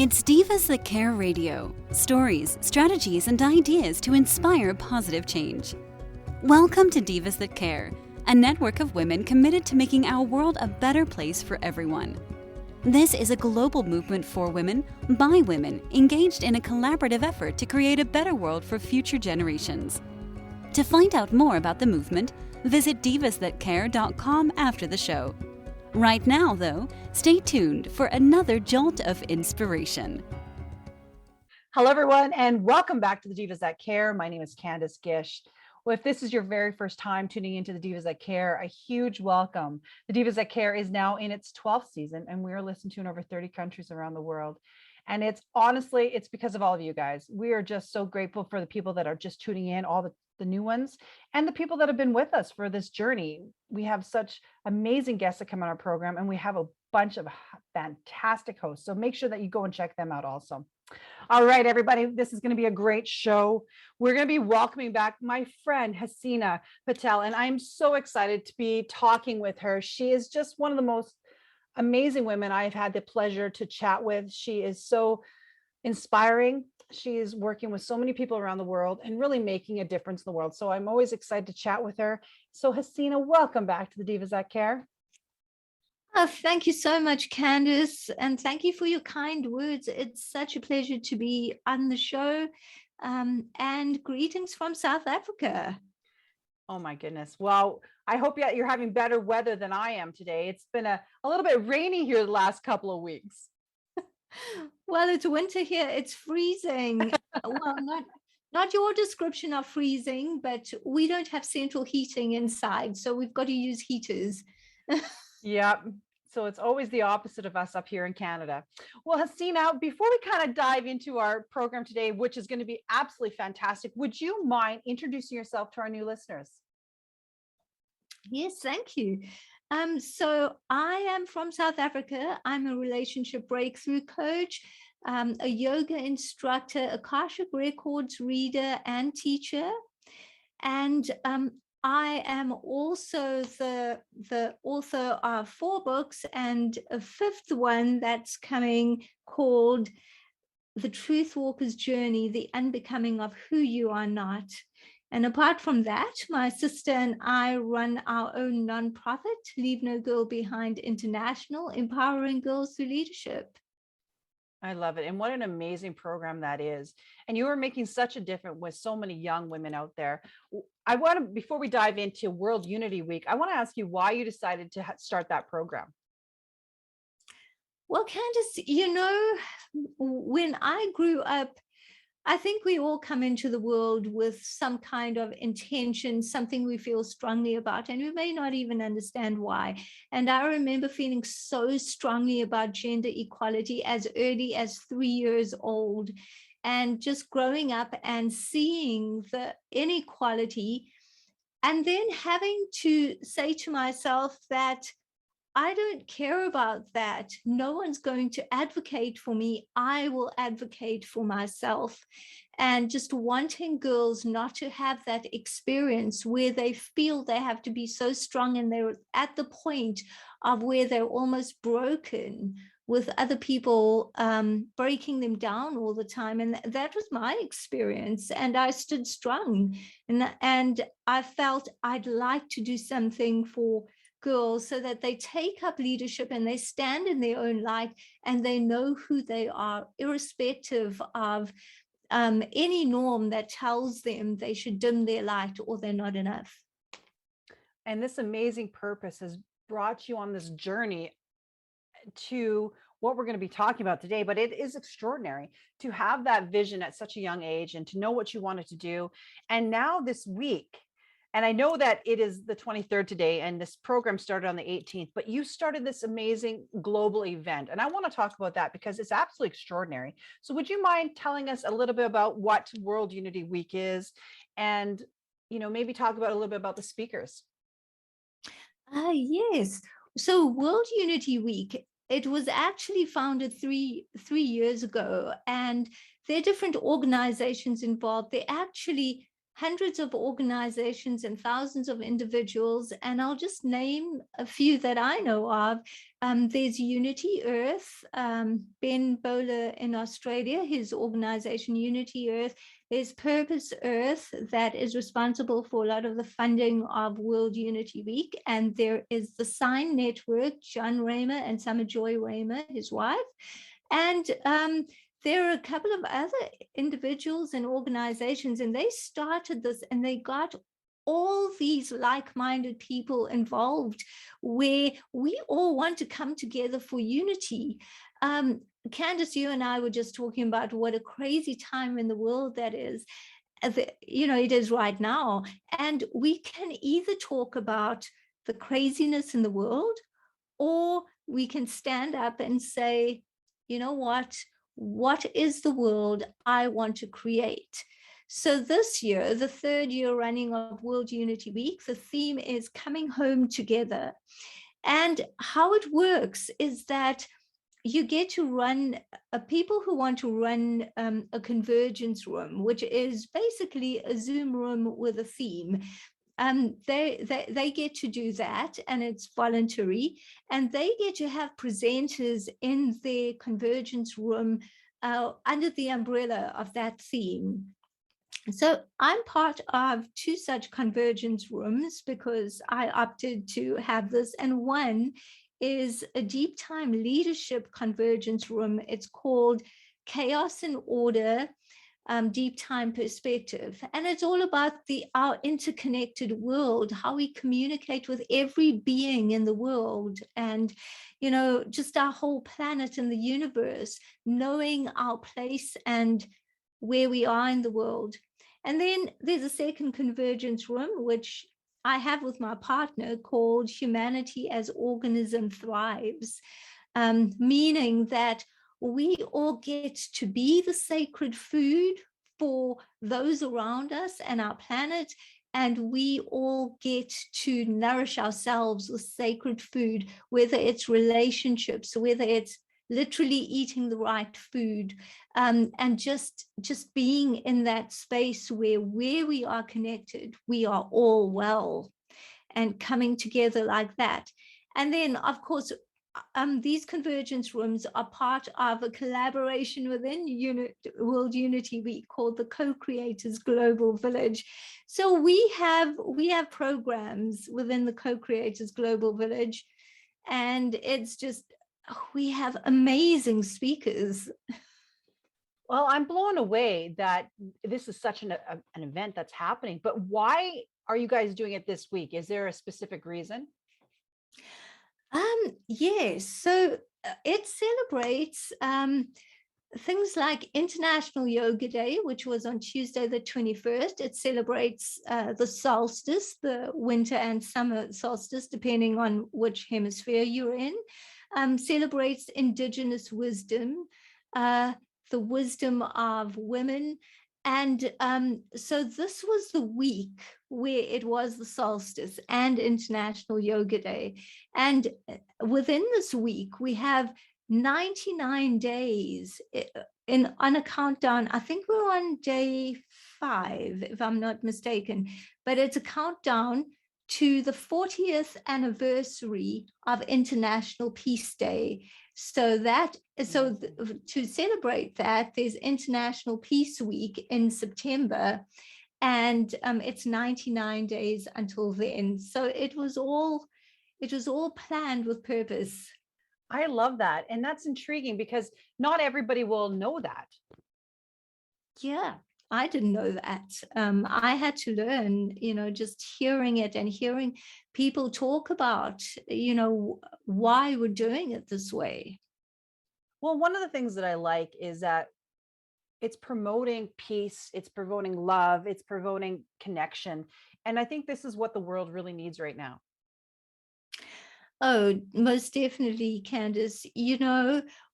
It's Divas That Care Radio. Stories, strategies, and ideas to inspire positive change. Welcome to Divas That Care, a network of women committed to making our world a better place for everyone. This is a global movement for women, by women, engaged in a collaborative effort to create a better world for future generations. To find out more about the movement, visit divasthatcare.com after the show. Right now, though, stay tuned for another jolt of inspiration. Hello, everyone, and welcome back to the Divas That Care. My name is Candace Gish. Well, if this is your very first time tuning into the Divas That Care, a huge welcome. The Divas That Care is now in its 12th season, and we are listened to in over 30 countries around the world. And it's because of all of you guys. We are just so grateful for the people that are just tuning in, all the new ones, and the people that have been with us for this journey. We have such amazing guests that come on our program, and we have a bunch of fantastic hosts. So make sure that you go and check them out also. All right, everybody, this is going to be a great show. We're going to be welcoming back my friend, Haseena Patel, and I'm so excited to be talking with her. She is just one of the most amazing women I've had the pleasure to chat with. She is so inspiring. She is working with so many people around the world and really making a difference in the world. So I'm always excited to chat with her. So Haseena, welcome back to the Divas That Care. Oh, thank you so much, Candace, and thank you for your kind words. It's such a pleasure to be on the show, and greetings from South Africa. Oh my goodness. Well, I hope you're having better weather than I am today. It's been a little bit rainy here the last couple of weeks. Well, it's winter here. It's freezing. Well, not your description of freezing, but we don't have central heating inside, so we've got to use heaters. Yeah. So it's always the opposite of us up here in Canada. Well, Haseena, before we kind of dive into our program today, which is going to be absolutely fantastic, would you mind introducing yourself to our new listeners? Yes, thank you. So I am from South Africa. I'm a relationship breakthrough coach, a yoga instructor, Akashic Records reader and teacher. And I am also the author of 4 books and a 5th one that's coming called The Truth Walker's Journey, The Unbecoming of Who You Are Not. And apart from that, my sister and I run our own nonprofit, Leave No Girl Behind International, empowering girls through leadership. I love it. And what an amazing program that is. And you are making such a difference with so many young women out there. Before we dive into World Unity Week, I want to ask you why you decided to start that program. Well, Candace, when I grew up, I think we all come into the world with some kind of intention, something we feel strongly about, and we may not even understand why. And I remember feeling so strongly about gender equality as early as 3 years old, and just growing up and seeing the inequality, and then having to say to myself that I don't care about that. No one's going to advocate for me. I will advocate for myself. And just wanting girls not to have that experience where they feel they have to be so strong and they're at the point of where they're almost broken with other people breaking them down all the time. And that was my experience. And I stood strong. And I felt I'd like to do something for girls so that they take up leadership and they stand in their own light and they know who they are, irrespective of any norm that tells them they should dim their light or they're not enough. And this amazing purpose has brought you on this journey to what we're going to be talking about today, but it is extraordinary to have that vision at such a young age and to know what you wanted to do. And now this week, and I know that it is the 23rd today, and this program started on the 18th, but you started this amazing global event. And I want to talk about that because it's absolutely extraordinary. So would you mind telling us a little bit about what World Unity Week is and, maybe talk about a little bit about the speakers? Yes. So World Unity Week, it was actually founded three years ago, and there are different organizations involved. There actually hundreds of organizations and thousands of individuals. And I'll just name a few that I know of. There's Unity Earth, Ben Bowler in Australia, his organization Unity Earth. There's Purpose Earth, that is responsible for a lot of the funding of World Unity Week. And there is the Sign Network, John Raymer and Summer Joy Raymer, his wife. And there are a couple of other individuals and organizations, and they started this and they got all these like-minded people involved where we all want to come together for unity. Candace, you and I were just talking about what a crazy time in the world that is. You know, it is right now. And we can either talk about the craziness in the world, or we can stand up and say, you know what is the world I want to create? So this year, the third year running of World Unity Week, the theme is coming home together. And how it works is that you get to run, people who want to run a convergence room, which is basically a Zoom room with a theme. They get to do that, and it's voluntary, and they get to have presenters in their convergence room under the umbrella of that theme. So I'm part of two such convergence rooms because I opted to have this, and one is a Deeptime leadership convergence room. It's called Chaos and Order, Deeptime Perspective. And it's all about our interconnected world, how we communicate with every being in the world, and, you know, just our whole planet and the universe, knowing our place and where we are in the world. And then there's a second convergence room, which I have with my partner, called Humanity as Organism Thrives, meaning that we all get to be the sacred food for those around us and our planet, and we all get to nourish ourselves with sacred food, whether it's relationships, whether it's literally eating the right food, and just being in that space where we are connected, we are all well, and coming together like that. And then, of course, these convergence rooms are part of a collaboration within World Unity Week called the Co-Creators Global Village. So we have programs within the Co-Creators Global Village, and it's just, we have amazing speakers. Well, I'm blown away that this is such an event that's happening, but why are you guys doing it this week? Is there a specific reason? Yes, so it celebrates things like International Yoga Day, which was on Tuesday the 21st. It celebrates the solstice, the winter and summer solstice, depending on which hemisphere you're in. Celebrates Indigenous wisdom, the wisdom of women. And so this was the week where it was the solstice and International Yoga Day. And within this week, we have 99 days on a countdown. I think we're on day 5, if I'm not mistaken, but it's a countdown to the 40th anniversary of International Peace Day. So to celebrate that, there's International Peace Week in September, and it's 99 days until then. So it was all planned with purpose. I love that. And that's intriguing because not everybody will know that. Yeah, I didn't know that. I had to learn, just hearing it and hearing people talk about, why we're doing it this way. Well, one of the things that I like is that it's promoting peace, it's promoting love, it's promoting connection. And I think this is what the world really needs right now. Oh, most definitely, Candace.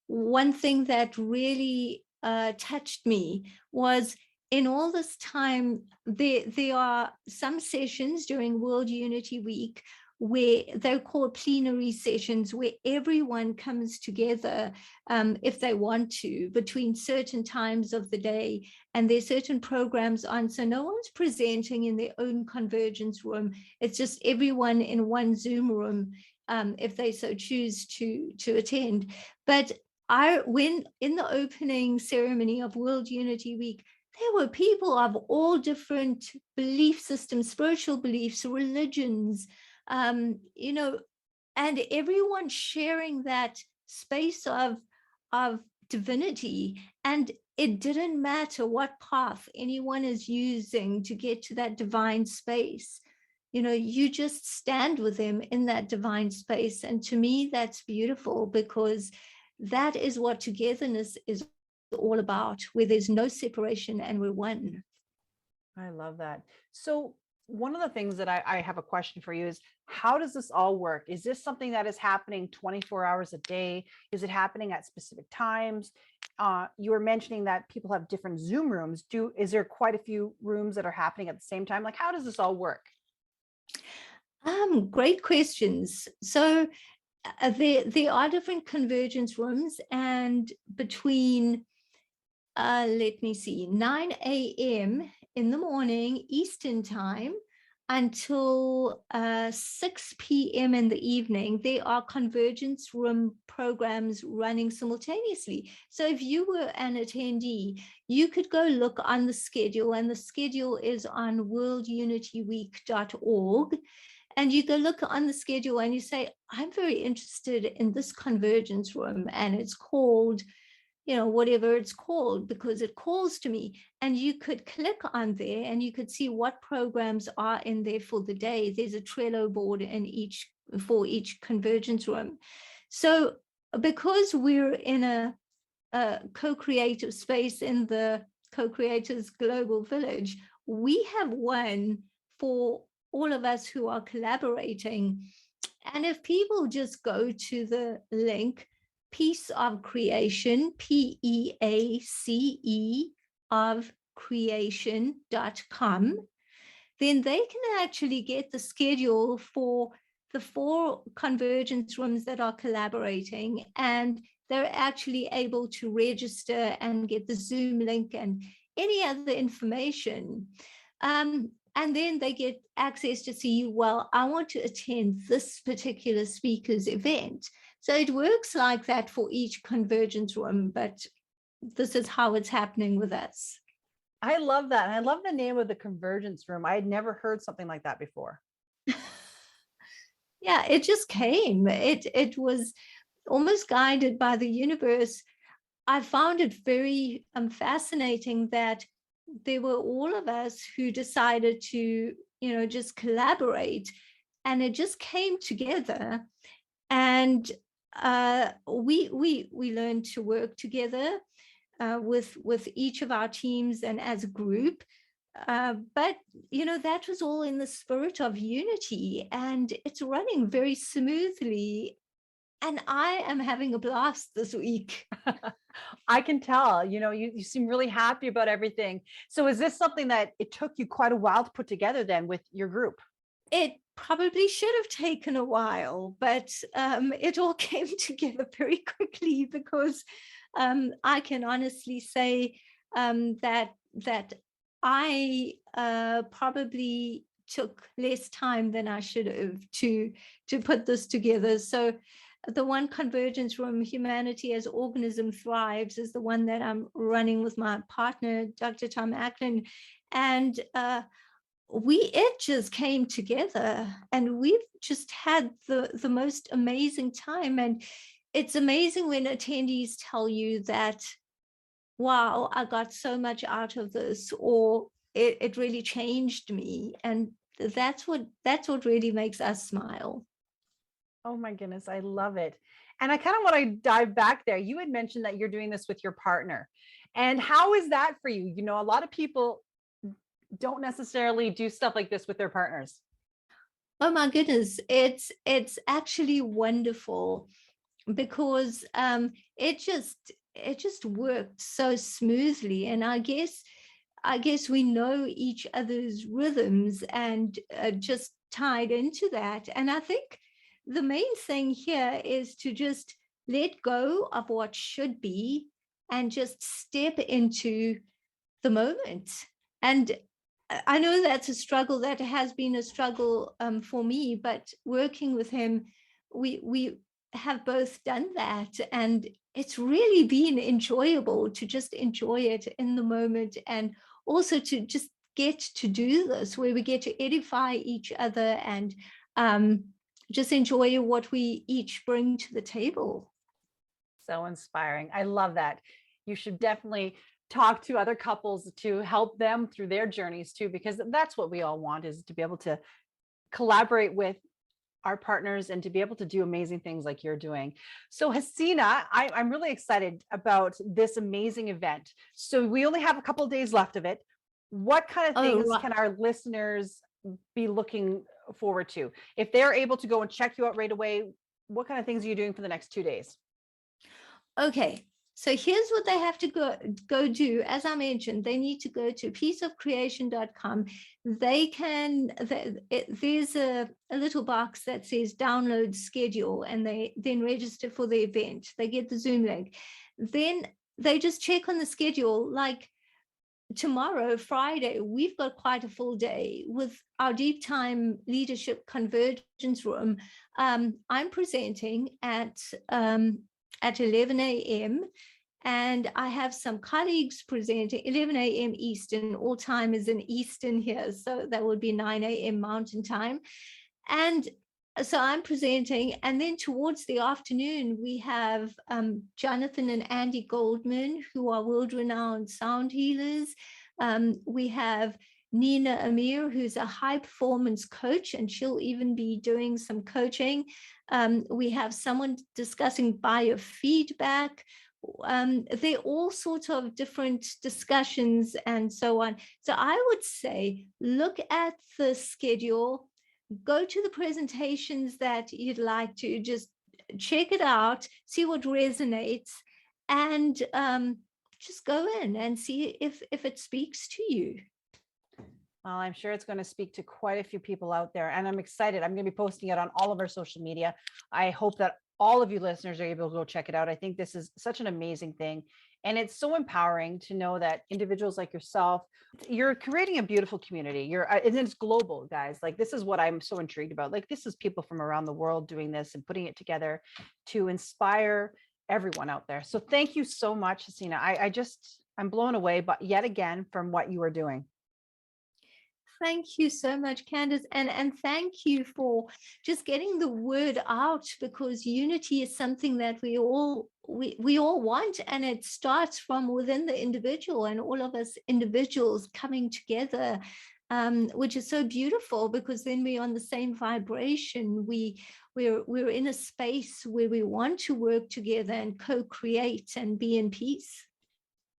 One thing that really touched me was, in all this time, there are some sessions during World Unity Week where they're called plenary sessions, where everyone comes together if they want to between certain times of the day, and there's certain programs on, so no one's presenting in their own convergence room. It's just everyone in one Zoom room if they so choose to attend. But when in the opening ceremony of World Unity Week, there were people of all different belief systems, spiritual beliefs, religions, and everyone sharing that space of divinity. And it didn't matter what path anyone is using to get to that divine space. You just stand with them in that divine space. And to me, that's beautiful, because that is what togetherness is all about, where there's no separation and we're one. I love that. So one of the things that I have a question for you is, how does this all work? Is this something that is happening 24 hours a day? Is it happening at specific times? You were mentioning that people have different Zoom rooms. Is there quite a few rooms that are happening at the same time? Like, how does this all work? Great questions. So there are different convergence rooms, and between let me see, 9 a.m. in the morning Eastern time until 6 p.m. in the evening, there are convergence room programs running simultaneously. So if you were an attendee, you could go look on the schedule, and the schedule is on worldunityweek.org. And you go look on the schedule and you say, I'm very interested in this convergence room, and it's called, whatever it's called, because it calls to me. And you could click on there and you could see what programs are in there for the day. There's a Trello board for each convergence room. So because we're in a co-creative space in the Co-Creators Global Village, we have one for all of us who are collaborating. And if people just go to the link, Piece of Creation, PEACE of creation.com, then they can actually get the schedule for the 4 convergence rooms that are collaborating, and they're actually able to register and get the Zoom link and any other information. And then they get access to see, well, I want to attend this particular speaker's event. So it works like that for each convergence room, but this is how it's happening with us. I love that. And I love the name of the convergence room. I had never heard something like that before. Yeah, it just came. It was almost guided by the universe. I found it very fascinating that there were all of us who decided to, just collaborate, and it just came together. And we learned to work together with each of our teams and as a group. But that was all in the spirit of unity, and it's running very smoothly. And I am having a blast this week. I can tell, you seem really happy about everything. So is this something that it took you quite a while to put together then with your group? It probably should have taken a while, but it all came together very quickly, because I can honestly say that I probably took less time than I should have to put this together. So the one convergence room, Humanity as Organism Thrives, is the one that I'm running with my partner, Dr. Tom Ackland. And it just came together, and we've just had the most amazing time. And it's amazing when attendees tell you that, wow, I got so much out of this, or it really changed me. And that's what really makes us smile. Oh my goodness, I love it. And I kind of want to dive back there. You had mentioned that you're doing this with your partner. And how is that for you? A lot of people don't necessarily do stuff like this with their partners. Oh my goodness, it's actually wonderful, because it just worked so smoothly. And I guess we know each other's rhythms, and just tied into that. And I think the main thing here is to just let go of what should be and just step into the moment. And I know that's a struggle, that has been a struggle for me, but working with him, we have both done that. And it's really been enjoyable to just enjoy it in the moment, and also to just get to do this where we get to edify each other and just enjoy what we each bring to the table. So inspiring. I love that. You should definitely talk to other couples to help them through their journeys too, because that's what we all want, is to be able to collaborate with our partners and to be able to do amazing things like you're doing. So Haseena, I'm really excited about this amazing event. So we only have a couple of days left of it. What kind of things can our listeners be looking forward to? If they're able to go and check you out right away, what kind of things are you doing for the next 2 days? Okay, so here's what they have to go do. As I mentioned, they need to go to pieceofcreation.com. They can, there's a little box that says download schedule, and they then register for the event. They get the Zoom link. Then they just check on the schedule. Like tomorrow, Friday, we've got quite a full day with our Deeptime Leadership Convergence Room. I'm presenting at 11 a.m. and I have some colleagues presenting 11 a.m. Eastern. All time is in Eastern here, so that would be 9 a.m. Mountain Time. And so I'm presenting, and then towards the afternoon, we have Jonathan and Andy Goldman, who are world-renowned sound healers. We have Nina Amir, who's a high-performance coach, and she'll even be doing some coaching. We have someone discussing biofeedback. They're all sorts of different discussions and so on. So I would say, look at the schedule, go to the presentations that you'd like to, just check it out, see what resonates, and just go in and see if it speaks to you. Well, I'm sure it's going to speak to quite a few people out there, and I'm excited. I'm going to be posting it on all of our social media. I hope that all of you listeners are able to go check it out. I think this is such an amazing thing. And it's so empowering to know that individuals like yourself, you're creating a beautiful community. And it's global, guys. Like, this is what I'm so intrigued about. Like, this is people from around the world doing this and putting it together to inspire everyone out there. So thank you so much, Haseena. I'm blown away, but yet again, from what you are doing. Thank you so much, Candace. And thank you for just getting the word out, because unity is something that we all want, and it starts from within the individual, and all of us individuals coming together, which is so beautiful, because then we're on the same vibration. We're in a space where we want to work together and co-create and be in peace.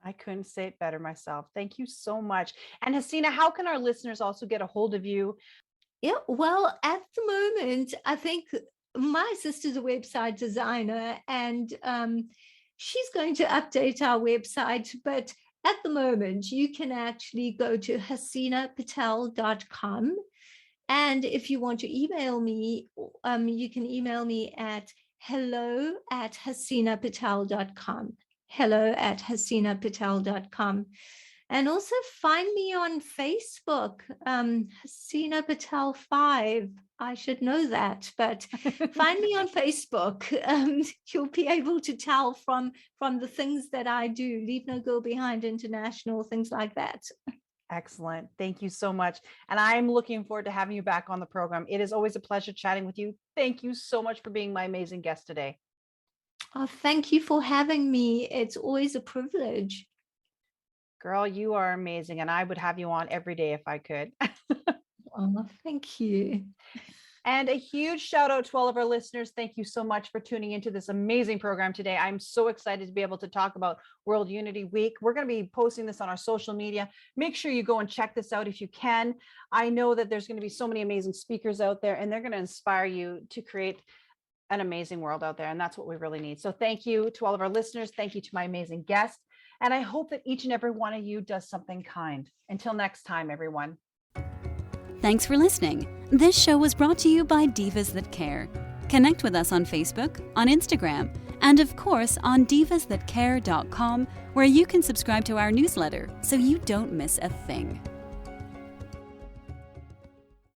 I couldn't say it better myself. Thank you so much. And Haseena, how can our listeners also get a hold of you? Yeah, well, at the moment, I think my sister's a website designer, and she's going to update our website. But at the moment, you can actually go to HaseenaPatel.com. And if you want to email me, you can email me at hello@HaseenaPatel.com. hello@HaseenaPatel.com. And also find me on Facebook, Haseena Patel 5. I should know that, but find me on Facebook. You'll be able to tell from the things that I do. Leave No Girl Behind International, things like that. Excellent. Thank you so much. And I'm looking forward to having you back on the program. It is always a pleasure chatting with you. Thank you so much for being my amazing guest today. Oh, thank you for having me. It's always a privilege. Girl, you are amazing. And I would have you on every day if I could. Oh, thank you. And a huge shout out to all of our listeners. Thank you so much for tuning into this amazing program today. I'm so excited to be able to talk about World Unity Week. We're going to be posting this on our social media. Make sure you go and check this out if you can. I know that there's going to be so many amazing speakers out there, and they're going to inspire you to create an amazing world out there. And that's what we really need. So thank you to all of our listeners. Thank you to my amazing guests. And I hope that each and every one of you does something kind. Until next time, everyone. Thanks for listening. This show was brought to you by Divas That Care. Connect with us on Facebook, on Instagram, and of course on divasthatcare.com, where you can subscribe to our newsletter so you don't miss a thing.